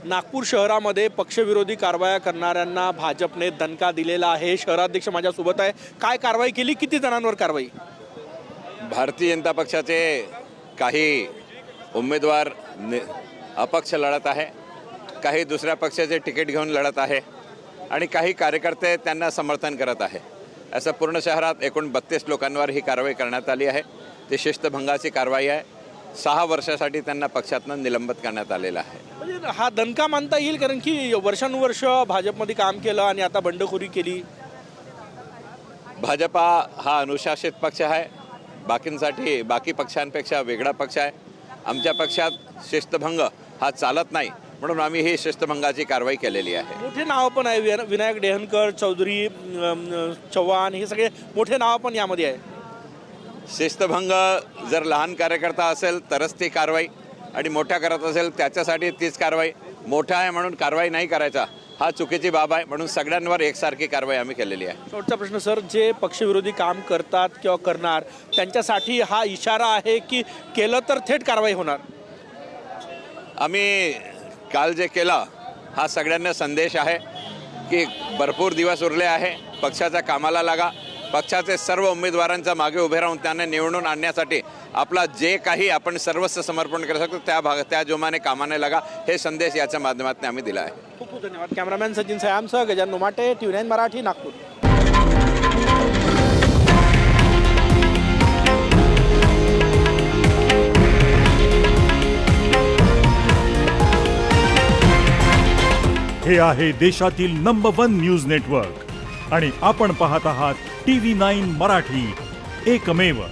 नागपूर शहरामध्ये पक्षविरोधी कारवाया करणाऱ्यांना भाजपने दणका दिलेला आहे। शहराध्यक्ष माझ्यासोबत आहे। काय कारवाई केली, किती जणांवर कारवाई? भारतीय जनता पक्षाचे काही उमेदवार अपक्ष लढत आहे, काही दुसऱ्या पक्षाचे तिकीट घेऊन लढत आहे आणि काही कार्यकर्ते त्यांना समर्थन करत आहे। असं पूर्ण शहरात एकूण 32 लोकांवर ही कारवाई करण्यात आली आहे। ती शिस्तभंगाची कारवाई आहे। 6 वर्षासाठी त्यांना पक्षातून निलंबित करण्यात आलेला आहे। म्हणजे हा दणका मानता येईल, कारण की वर्षानुवर्ष भाजपमध्ये काम केलं आणि आता बंडखोरी केली। भाजपा हा अनुशासित पक्ष आहे, बाकी पक्षांपेक्षा वेगळा पक्ष आहे। आमच्या पक्षात शिस्तभंग हा चालत नाही, म्हणून आम्ही ही शिस्तभंगाची कारवाई केलेली आहे। मोठे नाव पण आहे, विनायक डेहनकर, चौधरी, चव्हाण, हे सगळे मोठे नाव पण यामध्ये आहे। शिस्तभंग जर लहान कार्यकर्ता असेल तरच ती कारवाई, आणि मोठा करत असेल त्याच्यासाठी तीच कारवाई। मोठा आहे म्हणून कारवाई नाही करायचा हा चुकीची बाब आहे, म्हणून सगळ्यांवर एकसारखी कारवाई आम्ही केलेली आहे। शेवटचा प्रश्न सर, जे पक्षविरोधी काम करतात किंवा करणार त्यांच्यासाठी हा इशारा आहे की केलं तर थेट कारवाई होणार? आम्ही काल जे केलं हा सगळ्यांना संदेश आहे की भरपूर दिवस उरले आहे, पक्षाच्या कामाला लागा। पक्षाचे सर्व उमेदवारांच्या मागे उभे राहून त्यांना निवडून आणण्यासाठी आपला जे काही आपण सर्वस्व समर्पण करू शकतो त्या जोमाने कामाने लागा, हे संदेश याच्या माध्यमातून आम्ही दिला आहे। खूप खूप धन्यवाद। कॅमेरामॅन सचिन सयामसह गजानन नोमाटे, TV9 मराठी, नागपूर। हे आहे देशातील नंबर 1 न्यूज नेटवर्क आणि आपण पाहत आहात TV9 मराठी, एकमेव।